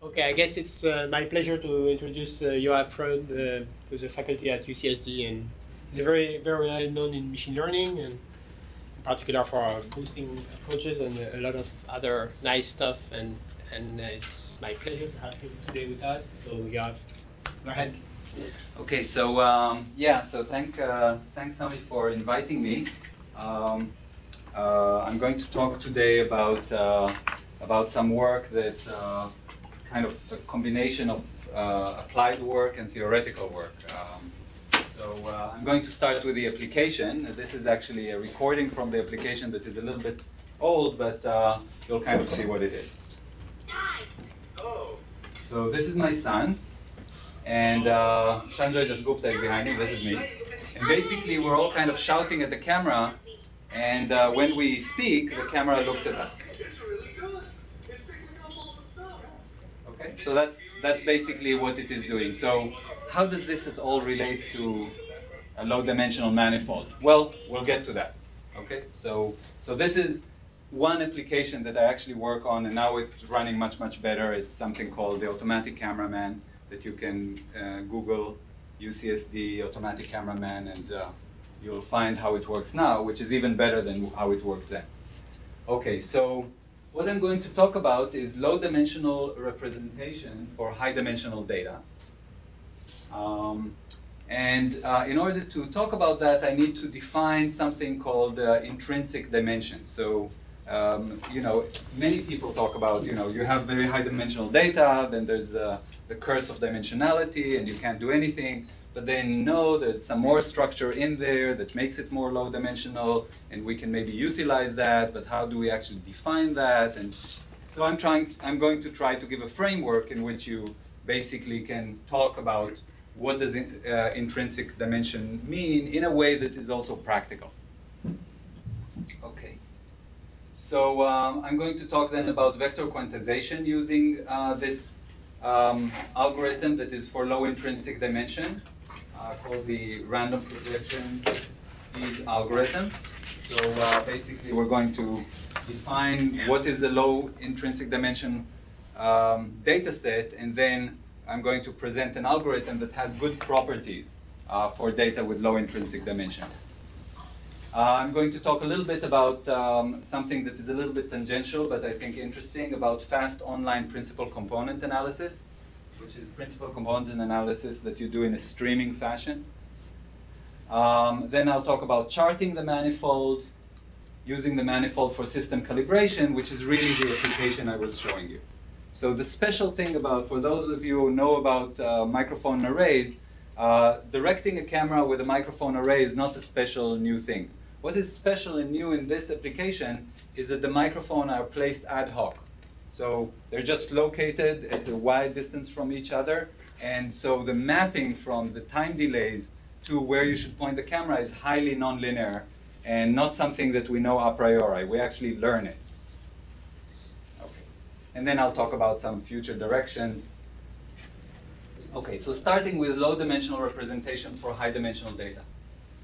Okay, I guess it's my pleasure to introduce Yoav Freund, who's a faculty at UCSD, and he's a very well known in machine learning, and in particular for boosting approaches and a lot of other nice stuff. And it's my pleasure to have him today with us. So Yoav, go ahead. Okay, so yeah, so thanks Sami for inviting me. I'm going to talk today about some work that kind of a combination of applied work and theoretical work. I'm going to start with the application. This is actually a recording from the application that is a little bit old, but you'll kind of see what it is. So this is my son, and Sanjay Dasgupta is behind him. This is me. And basically, we're all kind of shouting at the camera, and when we speak, the camera looks at us. Okay, so that's basically what it is doing. So how does this at all relate to a low-dimensional manifold? Well, we'll get to that. Okay, so this is one application that I actually work on, and now it's running much better. It's something called the automatic cameraman that you can Google UCSD automatic cameraman, and you'll find how it works now, which is even better than how it worked then. Okay, so what I'm going to talk about is low-dimensional representation for high-dimensional data. In order to talk about that, I need to define something called intrinsic dimension. So, many people talk about, you have very high-dimensional data, then there's the curse of dimensionality, and you can't do anything. But then, no, there's some more structure in there that makes it more low-dimensional, and we can maybe utilize that, but how do we actually define that? And so I'm going to try to give a framework in which you basically can talk about what does intrinsic dimension mean in a way that is also practical. Okay. So I'm going to talk then about vector quantization using this algorithm that is for low intrinsic dimension, called the random projection feed algorithm. So basically, we're going to define what is a low intrinsic dimension data set, and then I'm going to present an algorithm that has good properties for data with low intrinsic dimension. I'm going to talk a little bit about something that is a little bit tangential, but I think interesting, about fast online principal component analysis, which is principal component analysis that you do in a streaming fashion. Then I'll talk about charting the manifold, using the manifold for system calibration, which is really the application I was showing you. So the special thing about, for those of you who know about microphone arrays, directing a camera with a microphone array is not a special new thing. What is special and new in this application is that the microphones are placed ad hoc. So they're just located at a wide distance from each other, and so the mapping from the time delays to where you should point the camera is highly nonlinear and not something that we know a priori. We actually learn it. Okay. And then I'll talk about some future directions. Okay, so starting with low-dimensional representation for high-dimensional data.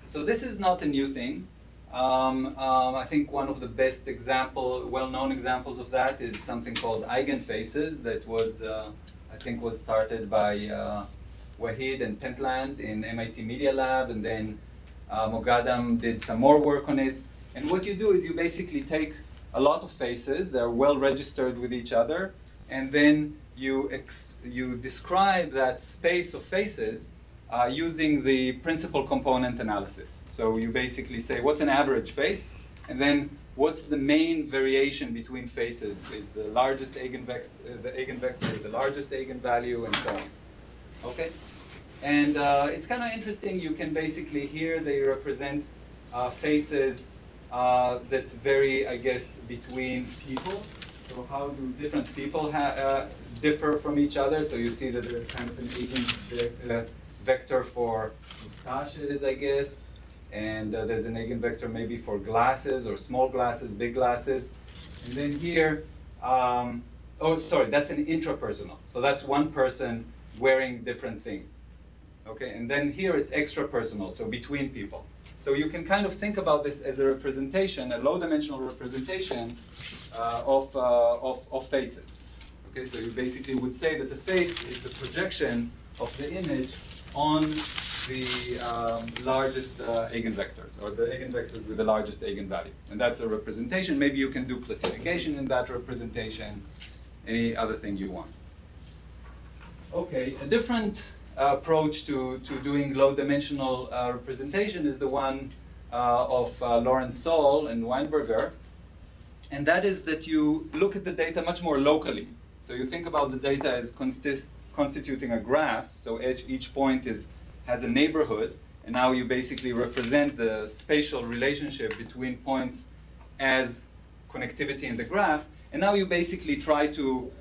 So this is not a new thing. I think one of the best well-known examples of that is something called Eigen-Faces that was, I think, was started by Wahid and Pentland in MIT Media Lab, and then Moghadam did some more work on it. And what you do is you basically take a lot of faces, they're well registered with each other, and then you describe that space of faces using the principal component analysis. So you basically say, what's an average face? And then what's the main variation between faces? Is the largest eigenvector, the largest eigenvalue, and so on. Okay? And it's kind of interesting. You can basically, here they represent faces that vary, I guess, between people. So how do different people differ from each other? So you see that there's kind of an eigenvector for mustaches, I guess. And there's an eigenvector maybe for glasses, or small glasses, big glasses. And then here, oh, sorry, that's an intrapersonal. So that's one person wearing different things. Okay, and then here it's extrapersonal, so between people. So you can kind of think about this as a representation, a low-dimensional representation of faces. Okay, so you basically would say that the face is the projection of the image on the largest eigenvectors, or the eigenvectors with the largest eigenvalue. And that's a representation. Maybe you can do classification in that representation, any other thing you want. Okay, a different approach to doing low-dimensional representation is the one of Lawrence Saul and Weinberger. And that is that you look at the data much more locally. So you think about the data as constituting a graph. So each point has a neighborhood. And now you basically represent the spatial relationship between points as connectivity in the graph. And now you basically try to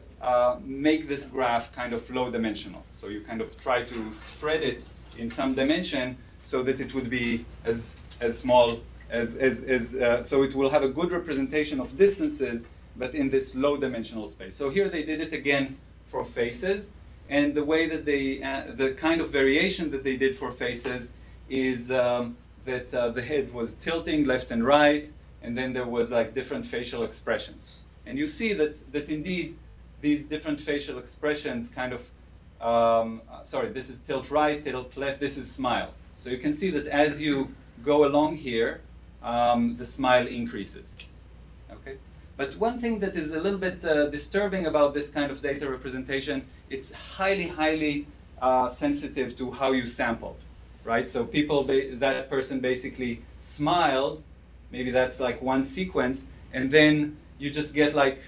make this graph kind of low-dimensional. So you kind of try to spread it in some dimension so that it would be as small so it will have a good representation of distances, but in this low-dimensional space. So here they did it again for faces, and the way that the kind of variation that they did for faces is that the head was tilting left and right, and then there was like different facial expressions. And you see that indeed these different facial expressions kind of, sorry, this is tilt right, tilt left, this is smile. So you can see that as you go along here, the smile increases. Okay? But one thing that is a little bit disturbing about this kind of data representation, it's highly sensitive to how you sampled, right? So that person basically smiled, maybe that's like one sequence, and then you just get like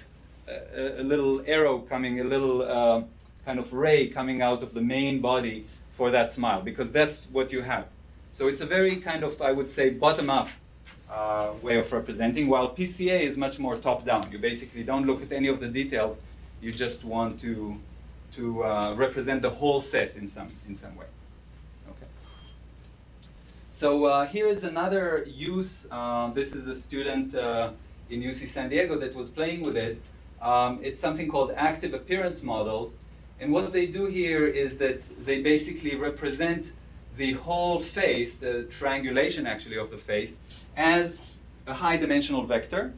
a little arrow coming, a little kind of ray coming out of the main body for that smile, because that's what you have. So it's a very kind of, I would say, bottom-up way of representing, while PCA is much more top-down. You basically don't look at any of the details. You just want to represent the whole set in some way. Okay. So here is another use. This is a student in UC San Diego that was playing with it. It's something called active appearance models. And what they do here is that they basically represent the whole face, the triangulation actually of the face, as a high-dimensional vector.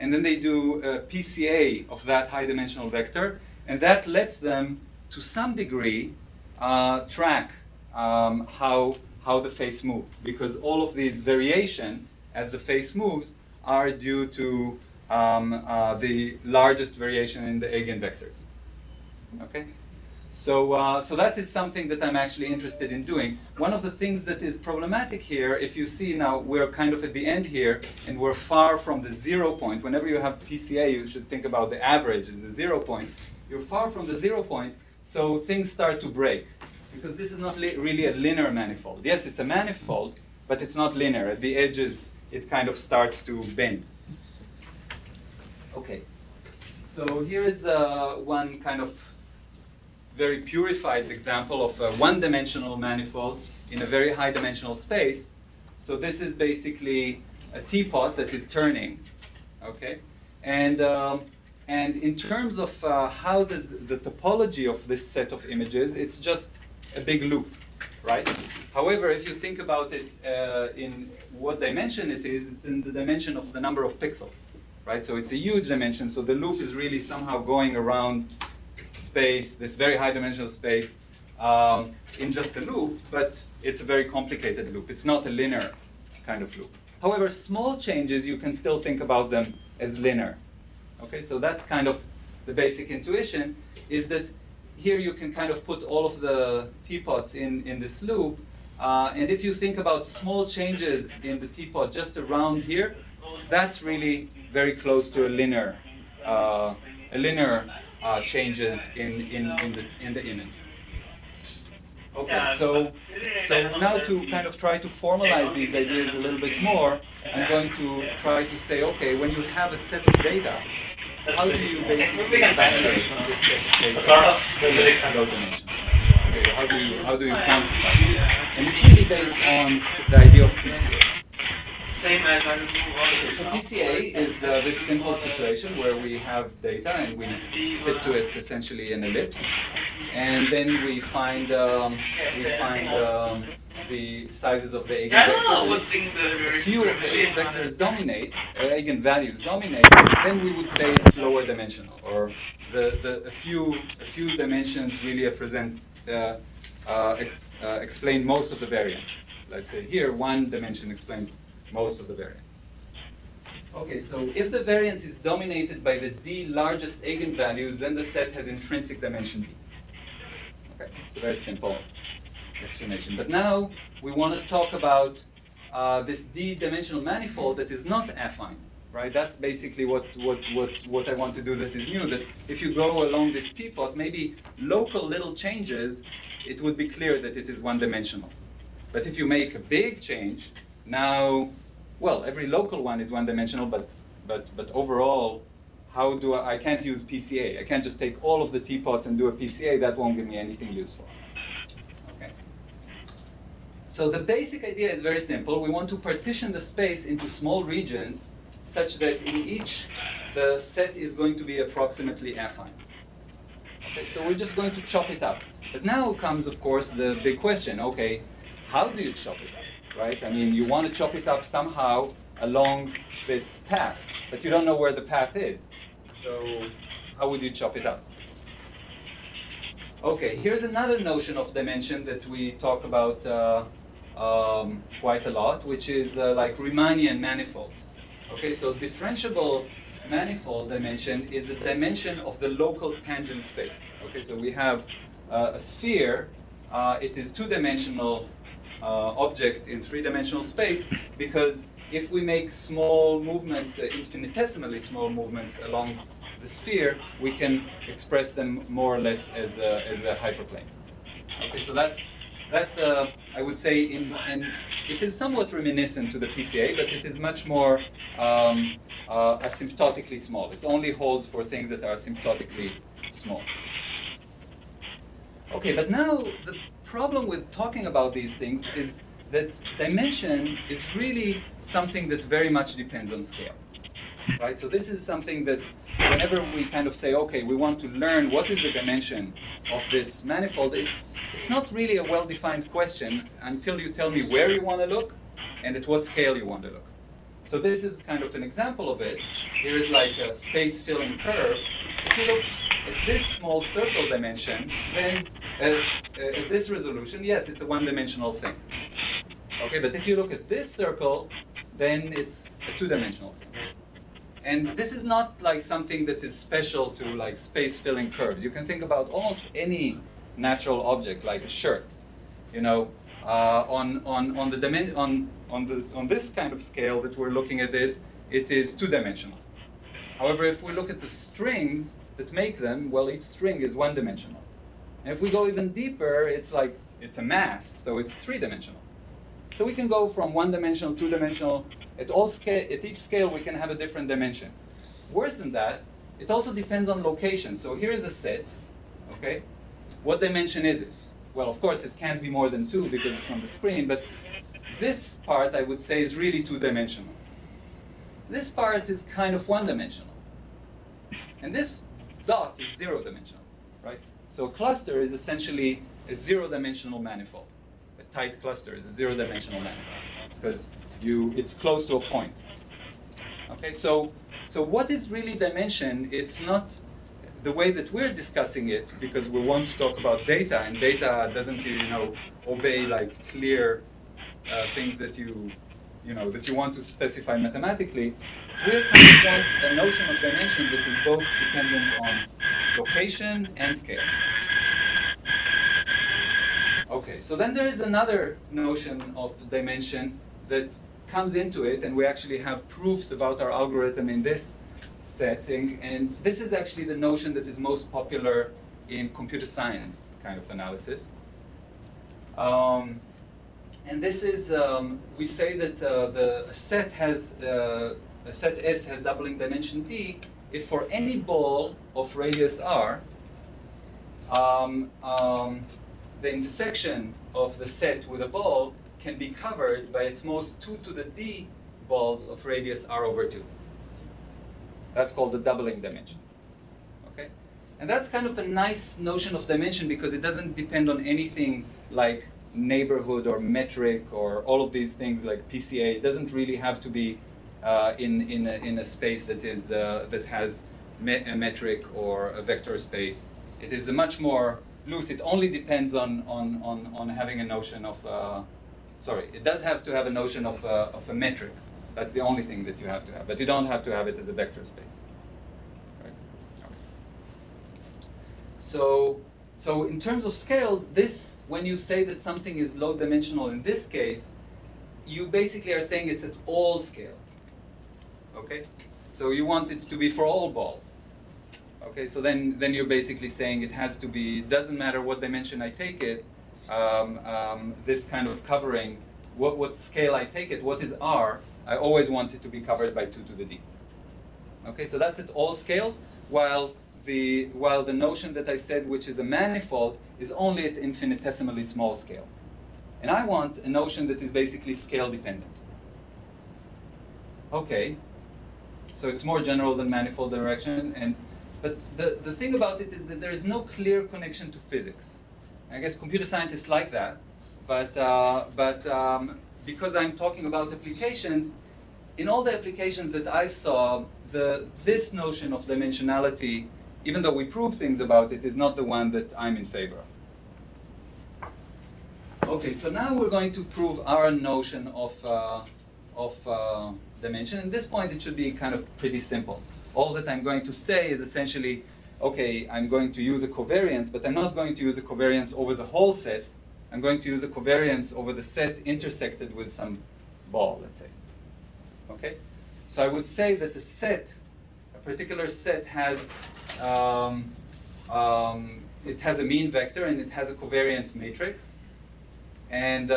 And then they do a PCA of that high-dimensional vector. And that lets them, to some degree, track how the face moves. Because all of these variation as the face moves are due to the largest variation in the eigenvectors. Okay? So that is something that I'm actually interested in doing. One of the things that is problematic here, if you see now, we're kind of at the end here, and we're far from the 0 point. Whenever you have PCA, you should think about the average as the 0 point. You're far from the 0 point, so things start to break. Because this is not really a linear manifold. Yes, it's a manifold, but it's not linear. At the edges, it kind of starts to bend. Okay. So here is one kind of very purified example of a one-dimensional manifold in a very high-dimensional space. So this is basically a teapot that is turning, okay? And in terms of how does the topology of this set of images, it's just a big loop, right? However, if you think about it in what dimension it is, it's in the dimension of the number of pixels, right? So it's a huge dimension, so the loop is really somehow going around space, this very high-dimensional space, in just a loop, but it's a very complicated loop. It's not a linear kind of loop. However, small changes, you can still think about them as linear. Okay, so that's kind of the basic intuition, is that here you can kind of put all of the teapots in this loop, and if you think about small changes in the teapot just around here, that's really very close to a linear changes in the image. Okay, so now to kind of try to formalize these ideas a little bit more, I'm going to try to say, okay, when you have a set of data, how do you basically evaluate this set of data is low dimensional? Okay, how do you quantify it? And it's really based on the idea of PCA. Okay, so PCA is this simple situation where we have data and we fit to it essentially an ellipse, and then we find the sizes of the eigenvectors. If a few of the eigenvectors dominate, or eigenvalues dominate, then we would say it's lower dimensional, or a few dimensions really explain most of the variance. Let's say here, one dimension explains most of the variance. Okay, so if the variance is dominated by the d largest eigenvalues, then the set has intrinsic dimension d. Okay, it's a very simple explanation. But now we want to talk about this d-dimensional manifold that is not affine, right? That's basically what I want to do that is new, that if you go along this teapot, maybe local little changes, it would be clear that it is one-dimensional. But if you make a big change, now, well, every local one is one-dimensional, but overall, how do I can't use PCA. I can't just take all of the teapots and do a PCA. That won't give me anything useful. Okay. So the basic idea is very simple. We want to partition the space into small regions such that in each the set is going to be approximately affine. Okay, so we're just going to chop it up. But now comes, of course, the big question. Okay, how do you chop it up, right? I mean, you want to chop it up somehow along this path, but you don't know where the path is. So how would you chop it up? Okay, here's another notion of dimension that we talk about quite a lot, which is like Riemannian manifold. Okay, so differentiable manifold dimension is a dimension of the local tangent space. Okay, so we have a sphere. It is two-dimensional object in three-dimensional space because if we make small movements, infinitesimally small movements along the sphere, we can express them more or less as a hyperplane. Okay, so that's I would say, and it is somewhat reminiscent to the PCA, but it is much more asymptotically small. It only holds for things that are asymptotically small. Okay, but now the problem with talking about these things is that dimension is really something that very much depends on scale, right? So this is something that whenever we kind of say, okay, we want to learn what is the dimension of this manifold, it's not really a well-defined question until you tell me where you want to look and at what scale you want to look. So this is kind of an example of it. Here is like a space-filling curve. If you look at this small circle dimension, then at this resolution, yes, it's a one-dimensional thing. Okay, but if you look at this circle, then it's a two-dimensional thing. And this is not like something that is special to like space-filling curves. You can think about almost any natural object, like a shirt. You know, on this kind of scale that we're looking at it, it is two-dimensional. However, if we look at the strings that make them, well, each string is one-dimensional. And if we go even deeper, it's like it's a mass, so it's three-dimensional. So we can go from one-dimensional, two-dimensional. At each scale, we can have a different dimension. Worse than that, it also depends on location. So here is a set, okay? What dimension is it? Well, of course, it can't be more than two because it's on the screen, but this part, I would say, is really two-dimensional. This part is kind of one-dimensional. And this dot is zero-dimensional, right? So a cluster is essentially a zero-dimensional manifold. A tight cluster is a zero-dimensional manifold because it's close to a point. Okay, so what is really dimension? It's not the way that we're discussing it because we want to talk about data, and data doesn't really, obey like clear things that you want to specify mathematically. We kind of want a notion of dimension that is both dependent on location and scale. Okay, so then there is another notion of dimension that comes into it, and we actually have proofs about our algorithm in this setting, and this is actually the notion that is most popular in computer science kind of analysis. And this is, we say that a set S has doubling dimension D if for any ball of radius r, the intersection of the set with a ball can be covered by at most 2 to the d balls of radius r over 2. That's called the doubling dimension. Okay? And that's kind of a nice notion of dimension because it doesn't depend on anything like neighborhood or metric or all of these things like PCA. It doesn't really have to be in a space that is that has a metric or a vector space. It is a much more loose. It only depends on having a notion of, sorry, it does have to have a notion of a metric. That's the only thing that you have to have. But you don't have to have it as a vector space. Right? Okay. So in terms of scales, this, when you say that something is low dimensional in this case, you basically are saying it's at all scales. Okay? So you want it to be for all balls. Okay, so then you're basically saying it has to be, it doesn't matter what dimension I take it, this kind of covering, what scale I take it, what is R, I always want it to be covered by 2 to the D. Okay, so that's at all scales, while the notion that I said, which is a manifold, is only at infinitesimally small scales. And I want a notion that is basically scale dependent. Okay, so it's more general than manifold direction, but the thing about it is that there is no clear connection to physics. I guess computer scientists like that, but because I'm talking about applications, in all the applications that I saw, this notion of dimensionality, even though we prove things about it, is not the one that I'm in favor of. Okay, so now we're going to prove our notion of dimension. At this point, it should be kind of pretty simple. All that I'm going to say is essentially, okay, I'm going to use a covariance, but I'm not going to use a covariance over the whole set. I'm going to use a covariance over the set intersected with some ball, let's say. Okay? So I would say that a particular set has, it has a mean vector and it has a covariance matrix. And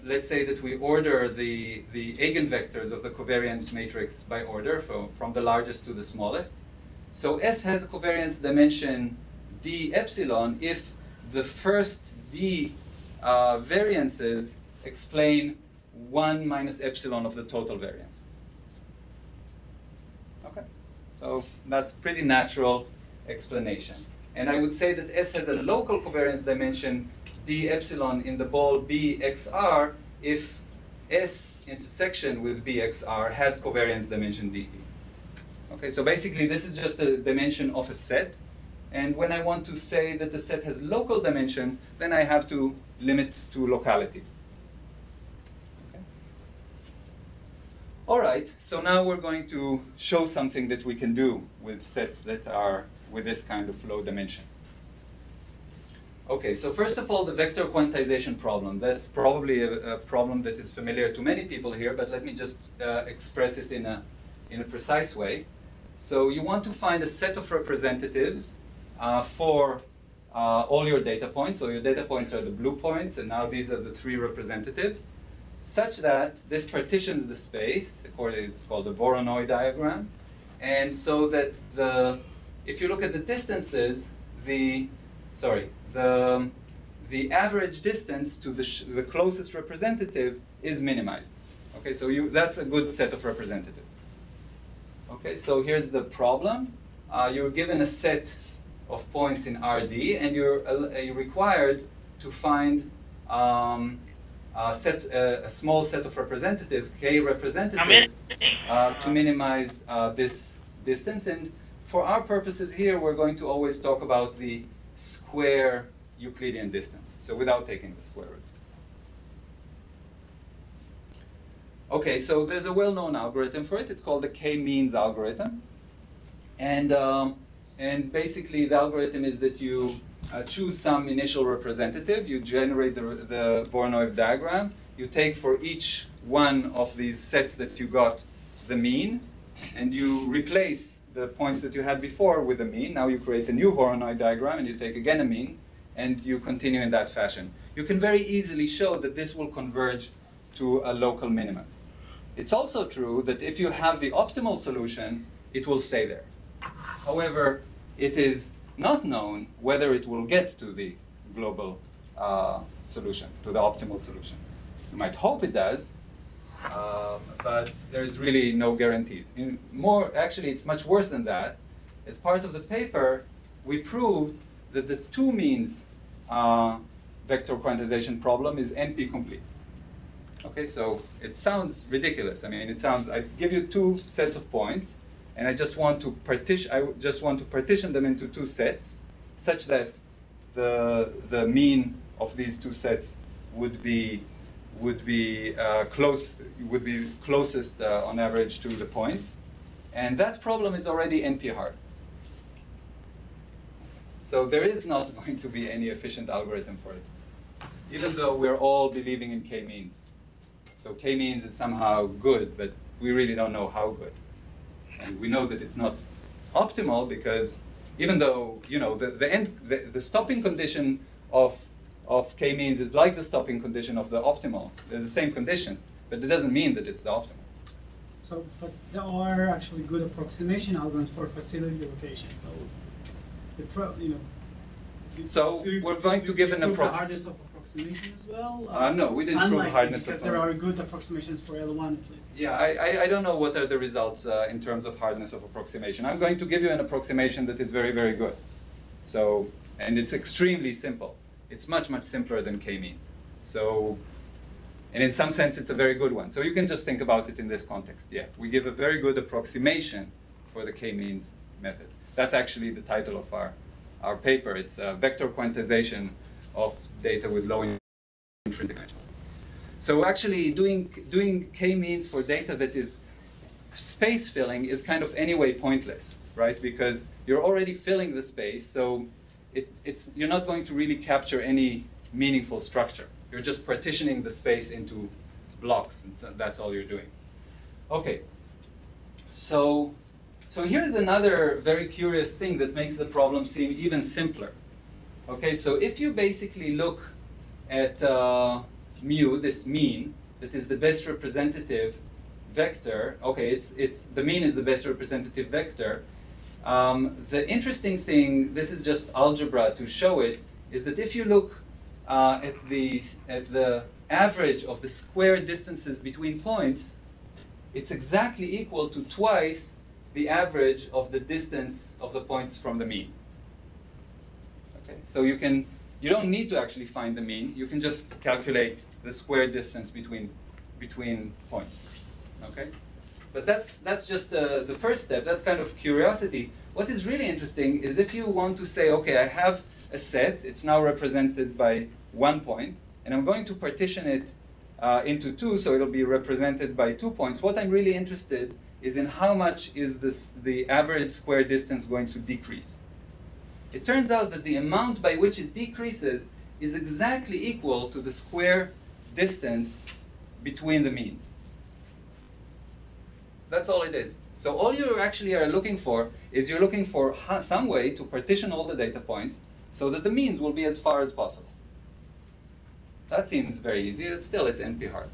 let's say that we order the eigenvectors of the covariance matrix by order, from the largest to the smallest. So S has a covariance dimension d epsilon if the first d variances explain 1 minus epsilon of the total variance. Okay, so that's a pretty natural explanation. And I would say that S has a local covariance dimension d epsilon in the ball bxr if S intersection with bxr has covariance dimension dE. Okay, so basically this is just a dimension of a set. And when I want to say that the set has local dimension, then I have to limit to locality. Okay. All right, so now we're going to show something that we can do with sets that are with this kind of low dimension. Okay, so first of all, the vector quantization problem. That's probably a problem that is familiar to many people here, but let me just express it in a precise way. So you want to find a set of representatives for all your data points. So your data points are the blue points, and now these are the 3 representatives, such that this partitions the space. Accordingly, it's called the Voronoi diagram. And so that if you look at the distances, the average distance to the closest representative is minimized. Okay, so that's a good set of representatives. Okay, so here's the problem. You're given a set of points in RD, and you're required to find a small set of representative, K representative, to minimize this distance. And for our purposes here, we're going to always talk about the square Euclidean distance, so without taking the square root. Okay, so there's a well-known algorithm for it. It's called the K-means algorithm. And basically, the algorithm is that you choose some initial representative. You generate the Voronoi diagram. You take for each one of these sets that you got the mean, and you replace the points that you had before with the mean. Now you create a new Voronoi diagram, and you take again a mean, and you continue in that fashion. You can very easily show that this will converge to a local minimum. It's also true that if you have the optimal solution, it will stay there. However, it is not known whether it will get to the global solution, to the optimal solution. You might hope it does, but there's really no guarantees. Actually, it's much worse than that. As part of the paper, we proved that the 2 means vector quantization problem is NP complete. Okay, so it sounds ridiculous. I mean, I give you 2 sets of points, and I just want to partition them into two sets, such that the mean of these two sets would be closest on average to the points, and that problem is already NP hard. So there is not going to be any efficient algorithm for it, even though we're all believing in k-means. So k-means is somehow good, but we really don't know how good. And we know that it's not optimal because even though the stopping condition of k-means is like the stopping condition of the optimal. They're the same conditions, but it doesn't mean that it's the optimal. So, but there are actually good approximation algorithms for facility location. So, So we're going to give an approximation. approximation. Hardness of approximation as well? No, we didn't prove hardness because of there are good approximations for L1 at least. Yeah, I don't know what are the results in terms of hardness of approximation. I'm going to give you an approximation that is very, very good. So, and it's extremely simple. It's much, much simpler than k-means. So, and in some sense, it's a very good one. So you can just think about it in this context. Yeah, we give a very good approximation for the k-means method. That's actually the title of our paper. It's vector quantization of data with low intrinsic dimension. So actually doing k-means for data that is space filling is kind of anyway pointless, right? Because you're already filling the space, so you're not going to really capture any meaningful structure. You're just partitioning the space into blocks, and that's all you're doing. Okay, so here's another very curious thing that makes the problem seem even simpler. Okay, so if you basically look at mu, this mean, that is the best representative vector. Okay, the mean is the best representative vector. The interesting thing, this is just algebra to show it, is that if you look at the average of the square distances between points, it's exactly equal to twice the average of the distance of the points from the mean. Okay, so you don't need to actually find the mean. You can just calculate the square distance between points. Okay, but that's just the first step. That's kind of curiosity. What is really interesting is if you want to say, okay, I have a set. It's now represented by 1 point, and I'm going to partition it into 2, so it'll be represented by 2 points. What I'm really interested is in how much is the average square distance going to decrease. It turns out that the amount by which it decreases is exactly equal to the square distance between the means. That's all it is. So all you actually are looking for is you're looking for some way to partition all the data points so that the means will be as far as possible. That seems very easy. It's NP hard.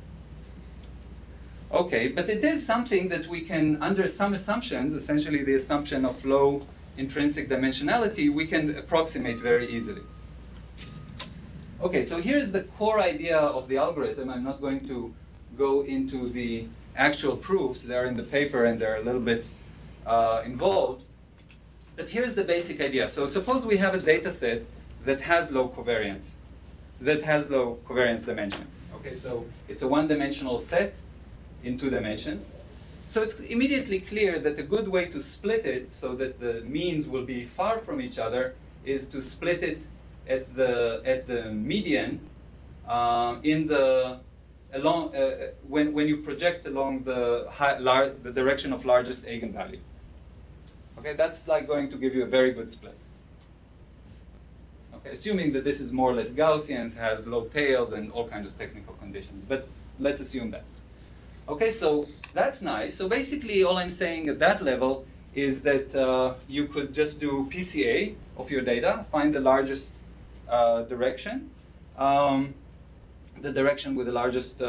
Okay, but it is something that we can, under some assumptions, essentially the assumption of low intrinsic dimensionality, we can approximate very easily. Okay, so here's the core idea of the algorithm. I'm not going to go into the actual proofs. They're in the paper and they're a little bit involved. But here's the basic idea. So suppose we have a data set that has low covariance, dimension. Okay, so it's a one-dimensional set in 2 dimensions. So it's immediately clear that a good way to split it so that the means will be far from each other is to split it at the median when you project along the direction of largest eigenvalue. Okay, that's like going to give you a very good split. Okay, assuming that this is more or less Gaussian, has low tails and all kinds of technical conditions, but let's assume that. Okay, so that's nice. So basically all I'm saying at that level is that you could just do PCA of your data, find the largest direction, the direction with the largest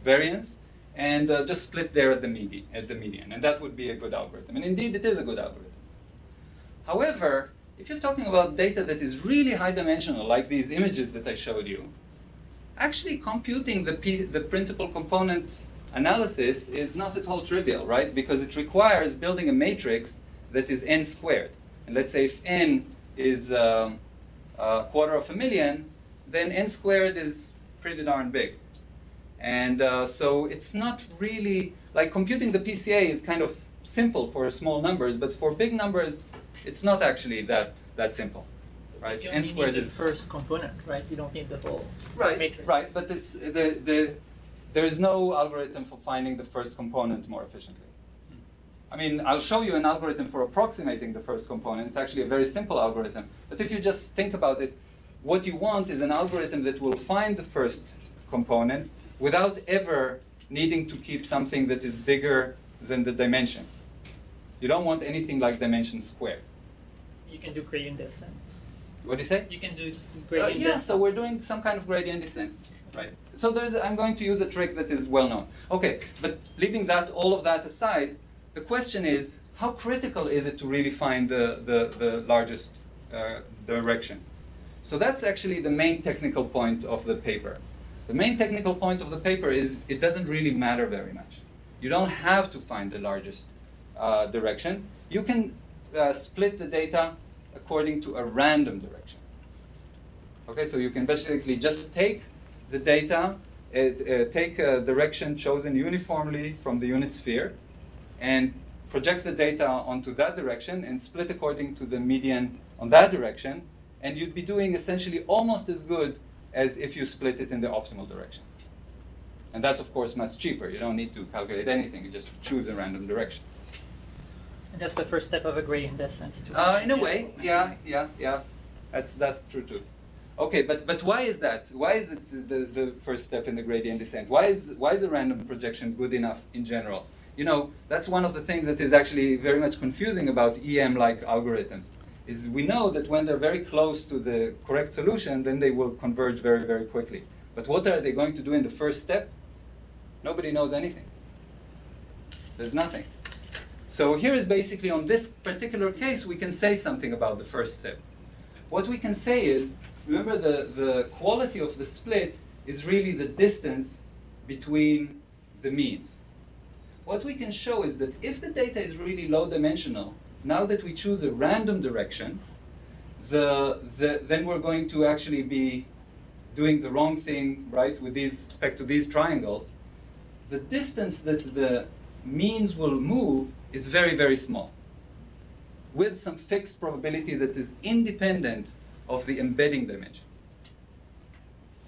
variance, and just split there at the median. And that would be a good algorithm. And indeed, it is a good algorithm. However, if you're talking about data that is really high dimensional, like these images that I showed you, actually computing the principal component analysis is not at all trivial, right? Because it requires building a matrix that is n squared. And let's say if n is a quarter of a million, then n squared is pretty darn big. And so it's not really, like computing the PCA is kind of simple for small numbers, but for big numbers, it's not actually that simple, right? You N only squared need the is first component, right? You don't need the whole right, matrix. right. But it's there is no algorithm for finding the first component more efficiently. I mean, I'll show you an algorithm for approximating the first component. It's actually a very simple algorithm. But if you just think about it, what you want is an algorithm that will find the first component without ever needing to keep something that is bigger than the dimension. You don't want anything like dimension squared. You can do gradient descent. What do you say? You can do gradient Yeah, descent. so we're doing some kind of gradient descent, right? So I'm going to use a trick that is well known. Okay, but leaving all of that aside, the question is, how critical is it to really find the largest direction? So that's actually the main technical point of the paper. The main technical point of the paper is it doesn't really matter very much. You don't have to find the largest direction. You can split the data according to a random direction. Okay, so you can basically just take the data, take a direction chosen uniformly from the unit sphere, and project the data onto that direction and split according to the median on that direction, and you'd be doing essentially almost as good as if you split it in the optimal direction. And that's, of course, much cheaper. You don't need to calculate anything. You just choose a random direction. And that's the first step of a gradient descent. In a way, yeah. That's true too. Okay, but why is that? Why is it the first step in the gradient descent? Why is a random projection good enough in general? You know, that's one of the things that is actually very much confusing about EM-like algorithms. Is we know that when they're very close to the correct solution, then they will converge very, very quickly. But what are they going to do in the first step? Nobody knows anything. There's nothing. So here is basically, on this particular case, we can say something about the first step. What we can say is, remember the quality of the split is really the distance between the means. What we can show is that if the data is really low dimensional, now that we choose a random direction, then we're going to actually be doing the wrong thing, right, with respect to these triangles. The distance that the means will move is very, very small, with some fixed probability that is independent of the embedding dimension.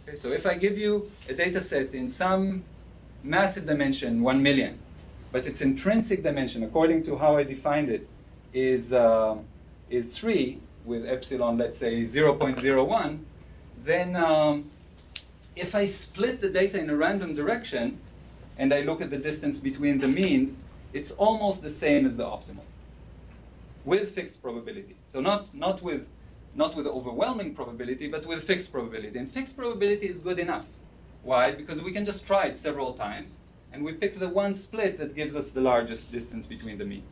Okay, so if I give you a data set in some massive dimension, 1 million, but its intrinsic dimension, according to how I defined it, is 3, with epsilon, let's say, 0.01, then if I split the data in a random direction, and I look at the distance between the means, it's almost the same as the optimal, with fixed probability. So not with overwhelming probability, but with fixed probability. And fixed probability is good enough. Why? Because we can just try it several times, and we pick the one split that gives us the largest distance between the means.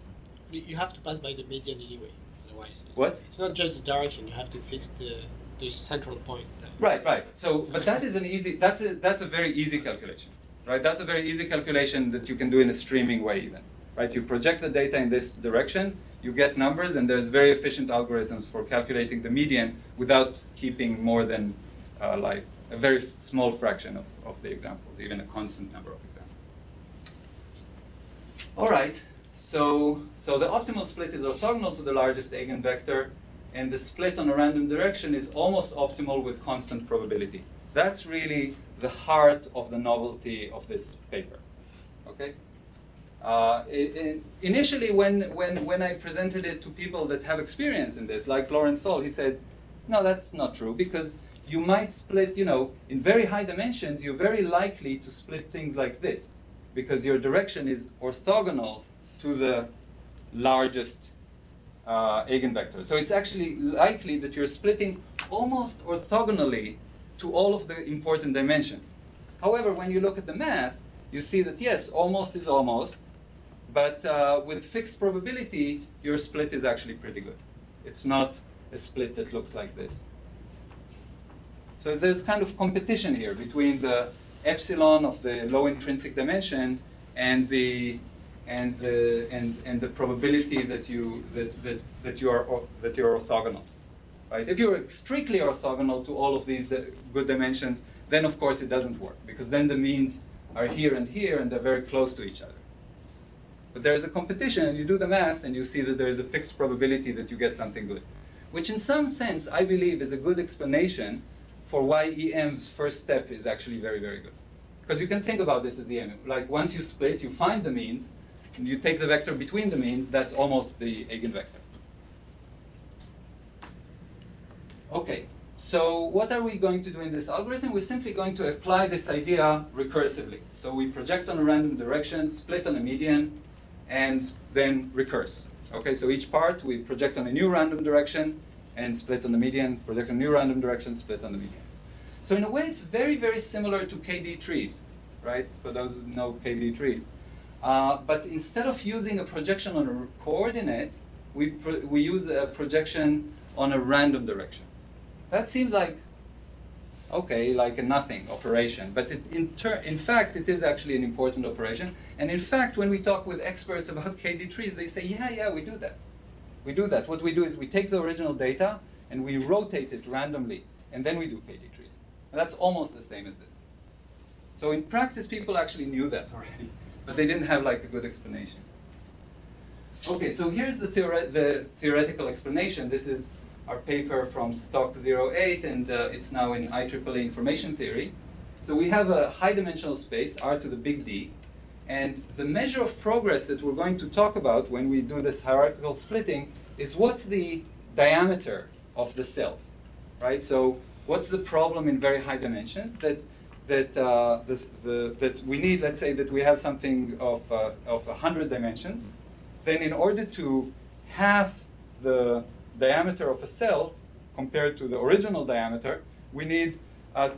You have to pass by the median anyway, otherwise. What? It's not just the direction. You have to fix the central point. Right. So, but that is that's a very easy calculation, right? That's a very easy calculation that you can do in a streaming way even, right? You project the data in this direction, you get numbers, and there's very efficient algorithms for calculating the median without keeping more than like a very small fraction of the examples, even a constant number of examples. All right. So the optimal split is orthogonal to the largest eigenvector, and the split on a random direction is almost optimal with constant probability. That's really the heart of the novelty of this paper. Okay. Initially, when I presented it to people that have experience in this, like Lawrence Soll, he said, "No, that's not true, because you might split, in very high dimensions, you're very likely to split things like this, because your direction is orthogonal to the largest eigenvector. So it's actually likely that you're splitting almost orthogonally to all of the important dimensions. However, when you look at the math, you see that yes, almost is almost, but with fixed probability, your split is actually pretty good. It's not a split that looks like this. So there's kind of competition here between the epsilon of the low intrinsic dimension and the probability that you're orthogonal, right? If you're strictly orthogonal to all of these good dimensions, then of course it doesn't work, because then the means are here and here, and they're very close to each other. But there is a competition, and you do the math, and you see that there is a fixed probability that you get something good, which in some sense, I believe, is a good explanation for why EM's first step is actually very, very good. Because you can think about this as EM. Like once you split, you find the means, and you take the vector between the means, that's almost the eigenvector. Okay, so what are we going to do in this algorithm? We're simply going to apply this idea recursively. So we project on a random direction, split on a median, and then recurse. Okay, so each part we project on a new random direction and split on the median, project on a new random direction, split on the median. So in a way, it's very, very similar to KD trees, right? For those who know KD trees. But instead of using a projection on a coordinate, we use a projection on a random direction. That seems like, okay, like a nothing operation. But in fact, it is actually an important operation. And in fact, when we talk with experts about KD trees, they say, yeah, we do that. We do that. What we do is we take the original data and we rotate it randomly, and then we do KD trees. And that's almost the same as this. So in practice, people actually knew that already, but they didn't have like a good explanation. Okay, so here's the theoretical explanation. This is our paper from Stock 08, and it's now in IEEE information theory. So we have a high-dimensional space, R to the big D, and the measure of progress that we're going to talk about when we do this hierarchical splitting is what's the diameter of the cells, right? So what's the problem in very high dimensions that we need? Let's say that we have something of 100 dimensions. Then in order to halve the diameter of a cell compared to the original diameter, we need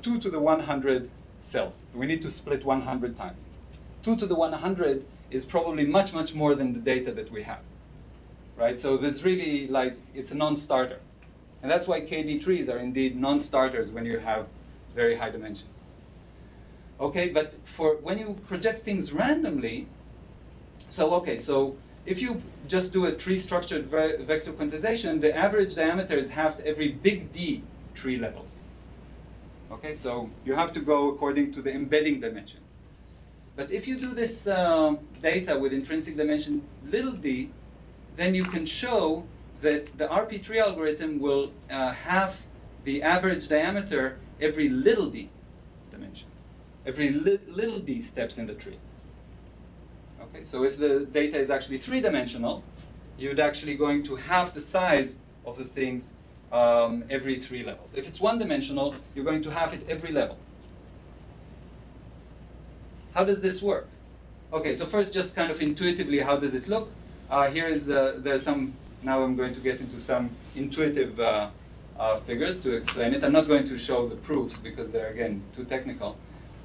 2 to the 100 cells. We need to split 100 times. 2 to the 100 is probably much, much more than the data that we have, right? So there's really like, it's a non-starter. And that's why KD trees are indeed non-starters when you have very high dimensions. Okay, but for when you project things randomly, so if you just do a tree-structured vector quantization, the average diameter is halved every big D tree levels. Okay, so you have to go according to the embedding dimension. But if you do this data with intrinsic dimension little d, then you can show that the RP tree algorithm will halve the average diameter every little d dimension, every little d steps in the tree. Okay, so if the data is actually three-dimensional, you're actually going to halve the size of the things every 3 levels. If it's one-dimensional, you're going to halve it every level. How does this work? Okay, so first, just kind of intuitively, how does it look? Here is there's some. Now I'm going to get into some intuitive figures to explain it. I'm not going to show the proofs because they're again too technical.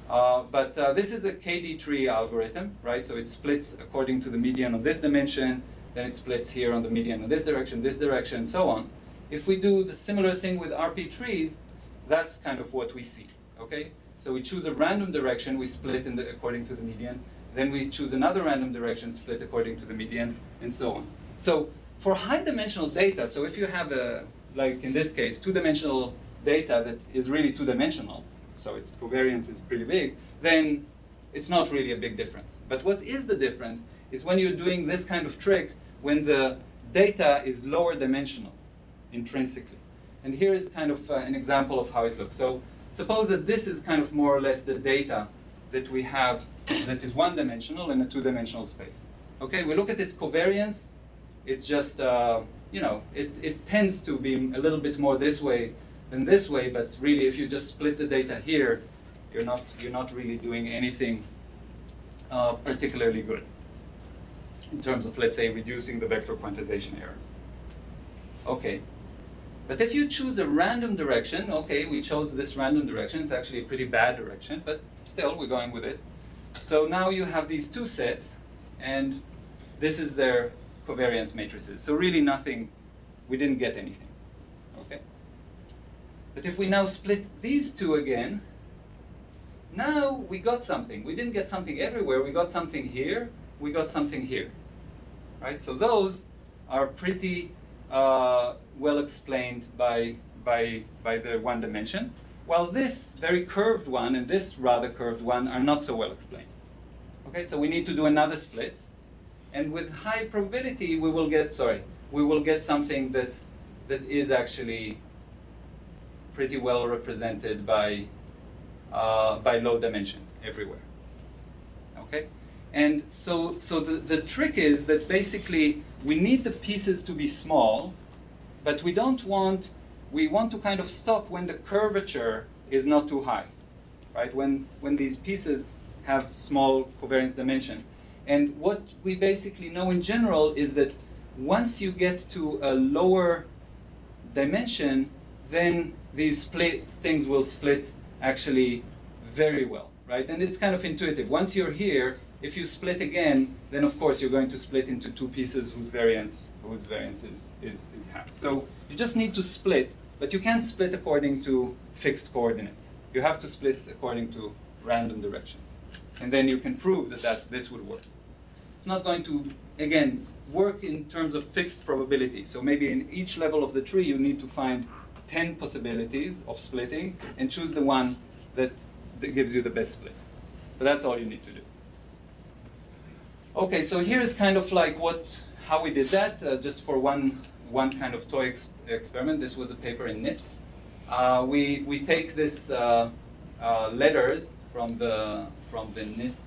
But this is a KD tree algorithm, right? So it splits according to the median on this dimension, then it splits here on the median in this direction, so on. If we do the similar thing with RP trees, that's kind of what we see, okay? So we choose a random direction, we split according to the median, then we choose another random direction, split according to the median, and so on. So for high-dimensional data, so if you have like in this case, two-dimensional data that is really two-dimensional, so its covariance is pretty big, then it's not really a big difference. But what is the difference is when you're doing this kind of trick when the data is lower dimensional intrinsically. And here is kind of an example of how it looks. So suppose that this is kind of more or less the data that we have that is one-dimensional in a two-dimensional space. Okay, we look at its covariance. It's just, it tends to be a little bit more this way than this way, but really if you just split the data here, you're not really doing anything particularly good in terms of, let's say, reducing the vector quantization error. Okay, but if you choose a random direction, okay, we chose this random direction. It's actually a pretty bad direction, but still we're going with it. So now you have these two sets, and this is their covariance matrices. So really nothing, we didn't get anything, okay? But if we now split these two again, now we got something. We didn't get something everywhere. We got something here. We got something here, right? So those are pretty well explained by the one dimension, while this very curved one and this rather curved one are not so well explained. Okay, so we need to do another split. And with high probability, we will get something that is actually pretty well represented by low dimension everywhere. Okay, and so the trick is that basically we need the pieces to be small, but we want to kind of stop when the curvature is not too high, right? When these pieces have small covariance dimension. And what we basically know in general is that once you get to a lower dimension, then these things will split actually very well, right? And it's kind of intuitive. Once you're here, if you split again, then of course you're going to split into two pieces whose variance is half. So you just need to split, but you can't split according to fixed coordinates. You have to split according to random directions. And then you can prove that this would work. It's not going to, again, work in terms of fixed probability. So maybe in each level of the tree, you need to find 10 possibilities of splitting and choose the one that gives you the best split. But that's all you need to do. Okay, so here's kind of like how we did that, just for one kind of toy experiment. This was a paper in NIPS. We take this letters from the NIST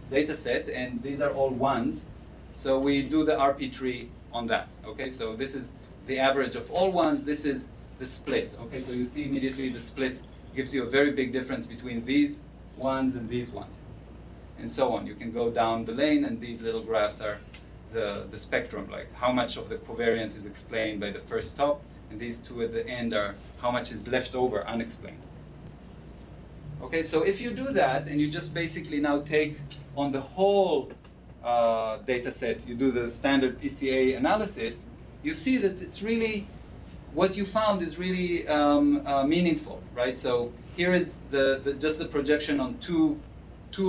dataset, and these are all ones. So we do the RP tree on that. Okay, so this is the average of all ones. This is the split. Okay, so you see immediately the split gives you a very big difference between these ones and these ones, and so on. You can go down the lane, and these little graphs are the spectrum, like how much of the covariance is explained by the first top, and these two at the end are how much is left over unexplained. Okay, so if you do that, and you just basically now take on the whole data set, you do the standard PCA analysis, you see that it's really, what you found is really meaningful, right? So here is just the projection on two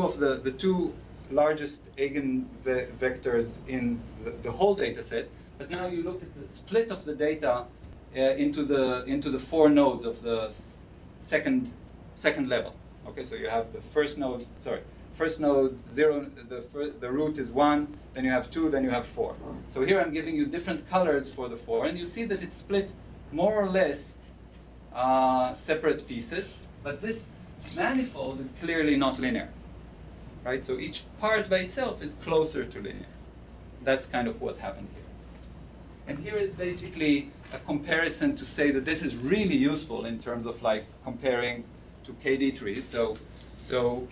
of the two largest eigenvectors in the whole data set, but now you look at the split of the data into the four nodes of the second level. Okay, so you have the first node 0, the root is 1, then you have 2, then you have 4. So here I'm giving you different colors for the 4, and you see that it's split more or less separate pieces, but this manifold is clearly not linear, right? So each part by itself is closer to linear. That's kind of what happened here. And here is basically a comparison to say that this is really useful in terms of like comparing to KD trees. So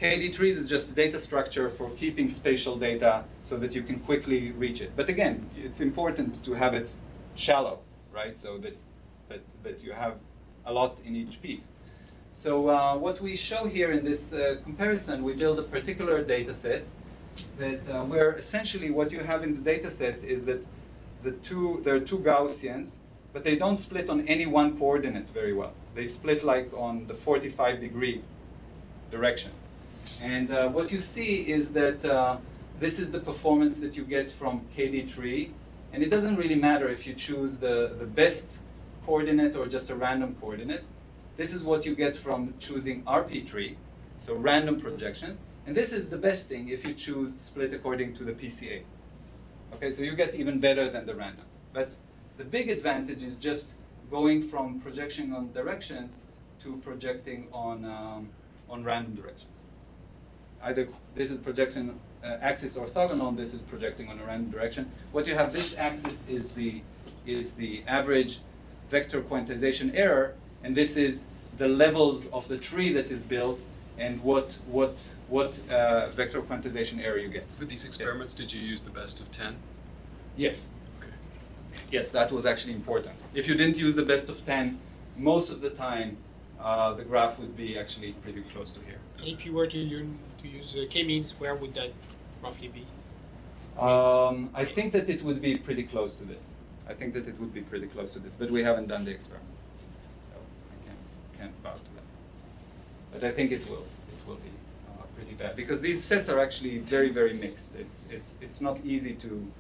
KD trees is just a data structure for keeping spatial data so that you can quickly reach it. But again, it's important to have it shallow, right? So that you have a lot in each piece. So what we show here in this comparison, we build a particular data set that where essentially what you have in the data set is that there are two Gaussians, but they don't split on any one coordinate very well. They split like on the 45-degree direction. And what you see is that this is the performance that you get from KD tree. And it doesn't really matter if you choose the best coordinate or just a random coordinate. This is what you get from choosing RP tree, so random projection. And this is the best thing if you choose split according to the PCA. Okay, so you get even better than the random. But the big advantage is just going from projection on directions to projecting on random directions. Either this is projection axis orthogonal, this is projecting on a random direction. What you have, this axis is the average vector quantization error, and this is the levels of the tree that is built and what vector quantization error you get. For these experiments, yes. Did you use the best of 10? Yes. Okay. Yes, that was actually important. If you didn't use the best of 10, most of the time the graph would be actually pretty close to here. And if you were to use k-means, where would that roughly be? I think that it would be pretty close to this. But we haven't done the experiment, so I can't vouch to that. But I think it will be pretty bad, because these sets are actually very, very mixed. It's not easy to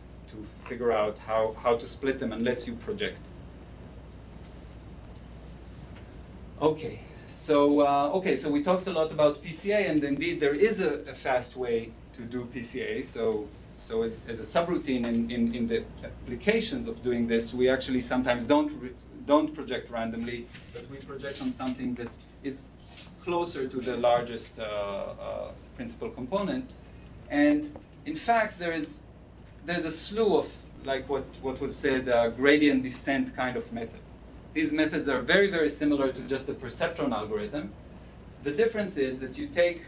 figure out how to split them unless you project. Okay, so we talked a lot about PCA, and indeed there is a fast way to do PCA. So as a subroutine in the applications of doing this, we actually sometimes don't project randomly, but we project on something that is closer to the largest principal component. And in fact, there's a slew of, like what was said, gradient descent kind of methods. These methods are very, very similar to just the perceptron algorithm. The difference is that you take,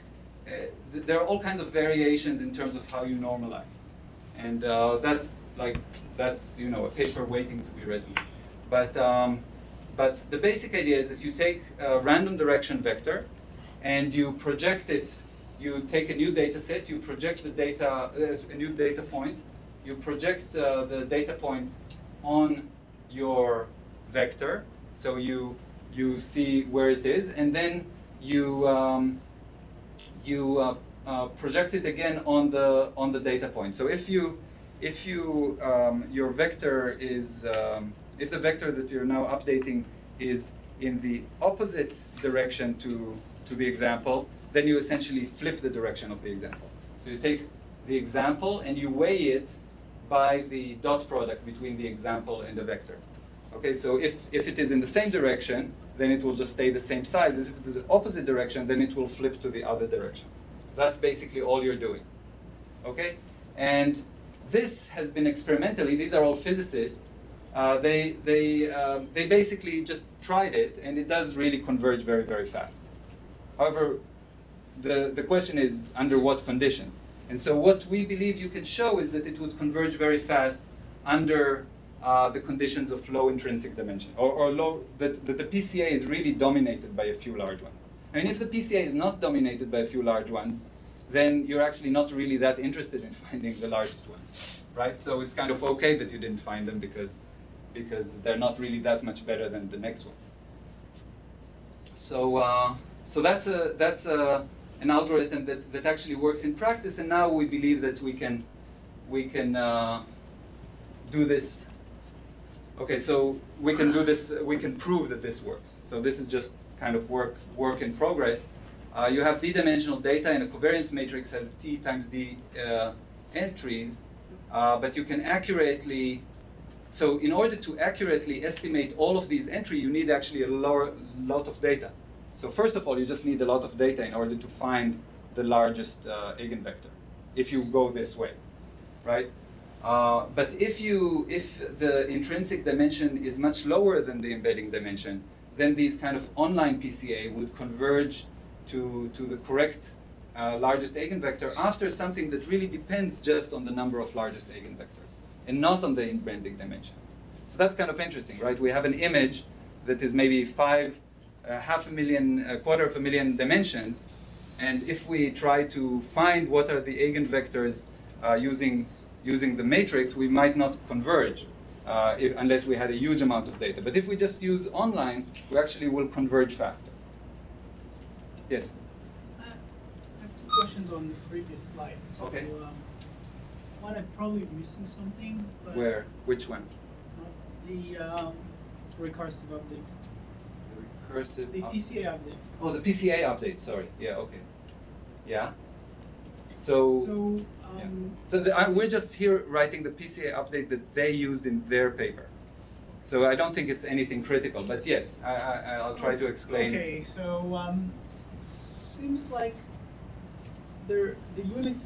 there are all kinds of variations in terms of how you normalize. And that's a paper waiting to be written. But the basic idea is that you take a random direction vector and you project it. You take a new data set, you project the data, a new data point, you project the data point on your vector, so you see where it is, and then you project it again on the data point. So if your vector is if the vector that you're now updating is in the opposite direction to the example, then you essentially flip the direction of the example. So you take the example and you weigh it by the dot product between the example and the vector. Okay, so if it is in the same direction, then it will just stay the same size. If it is the opposite direction, then it will flip to the other direction. That's basically all you're doing. Okay, and this has been experimentally. These are all physicists. They basically just tried it, and it does really converge very, very fast. However, the question is under what conditions? And so what we believe you can show is that it would converge very fast under the conditions of low intrinsic dimension, or low, that the PCA is really dominated by a few large ones. I mean, if the PCA is not dominated by a few large ones, then you're actually not really that interested in finding the largest ones, right? So it's kind of okay that you didn't find them because they're not really that much better than the next one. So that's an algorithm that actually works in practice, and now we believe that we can do this. Okay, so we can do this. We can prove that this works. So this is just kind of work in progress. You have d-dimensional data, and a covariance matrix has t times d entries, but you can accurately. So in order to accurately estimate all of these entries, you need actually a lot of data. So first of all, you just need a lot of data in order to find the largest eigenvector, if you go this way, right? But if the intrinsic dimension is much lower than the embedding dimension, then these kind of online PCA would converge to the correct largest eigenvector after something that really depends just on the number of largest eigenvectors and not on the embedding dimension. So that's kind of interesting, right? We have an image that is maybe half a million, a quarter of a million dimensions, and if we try to find what are the eigenvectors using the matrix, we might not converge unless we had a huge amount of data. But if we just use online, we actually will converge faster. Yes? I have two questions on the previous slide. So, okay. One, I'm probably missing something. But where? Which one? The recursive update. Recursive. The PCA update. Oh, the PCA update. Sorry. Yeah. Okay. Yeah. So we're just here writing the PCA update that they used in their paper. So I don't think it's anything critical, but yes, I'll try to explain. Okay, so it seems like the units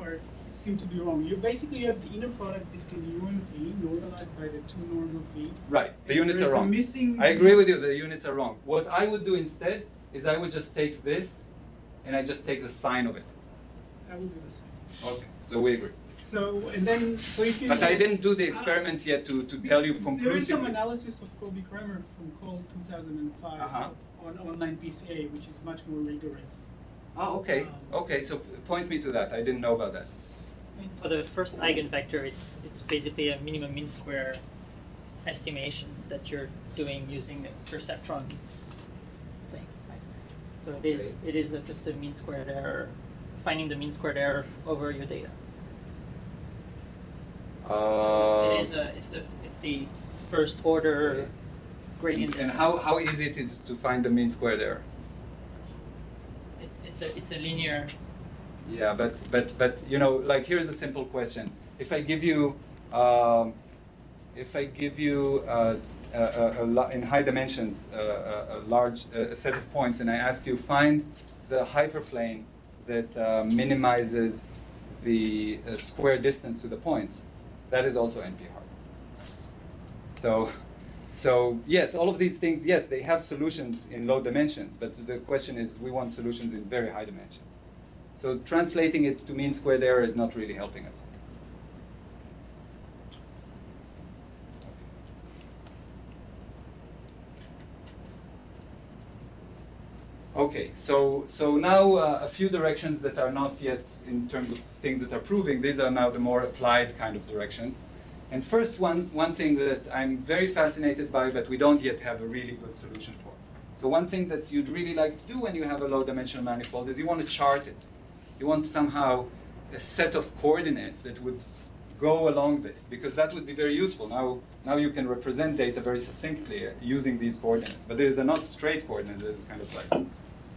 seem to be wrong. You basically have the inner product between U and V normalized by the two normal V. Right, the units are wrong. I agree with you, the units are wrong. What I would do instead is I would just take this and I just take the sign of it. I would do the same. Okay, so we agree. So if you. But I didn't do the experiments yet to tell you conclusively. There is some analysis of Kobe Kramer from Cole 2005 on online PCA, which is much more rigorous. Oh, okay. Okay, so point me to that. I didn't know about that. For the first eigenvector, it's basically a minimum mean square estimation that you're doing using the perceptron thing. Right? So it is just a mean squared error, finding the mean squared error over your data. So it's the first order gradient. And how easy it is to find the mean squared error? It's a linear Yeah, but you know, like here's a simple question. If I give you in high dimensions a large set of points, and I ask you find the hyperplane that minimizes the square distance to the points, that is also NP-hard. So yes, all of these things, yes, they have solutions in low dimensions, but the question is, we want solutions in very high dimensions. So translating it to mean squared error is not really helping us. Okay, so now a few directions that are not yet in terms of things that are proving. These are now the more applied kind of directions. And first one thing that I'm very fascinated by, but we don't yet have a really good solution for. So one thing that you'd really like to do when you have a low-dimensional manifold is you want to chart it. You want somehow a set of coordinates that would go along this, because that would be very useful. Now you can represent data very succinctly using these coordinates. But these are not straight coordinates. It's kind of like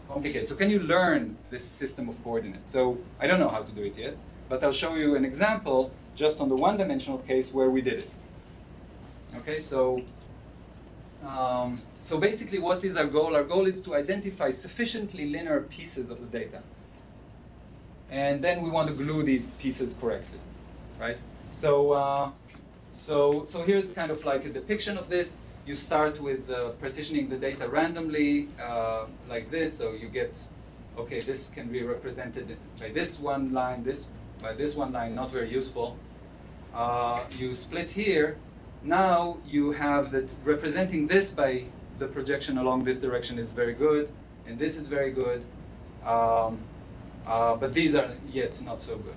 complicated. So can you learn this system of coordinates? So I don't know how to do it yet, but I'll show you an example just on the one-dimensional case where we did it. Okay, so basically what is our goal? Our goal is to identify sufficiently linear pieces of the data. And then we want to glue these pieces correctly, right? So here's kind of like a depiction of this. You start with partitioning the data randomly, like this. So you get, okay, this can be represented by this one line, by this one line, not very useful. You split here. Now you have that representing this by the projection along this direction is very good, and this is very good. But these are yet not so good.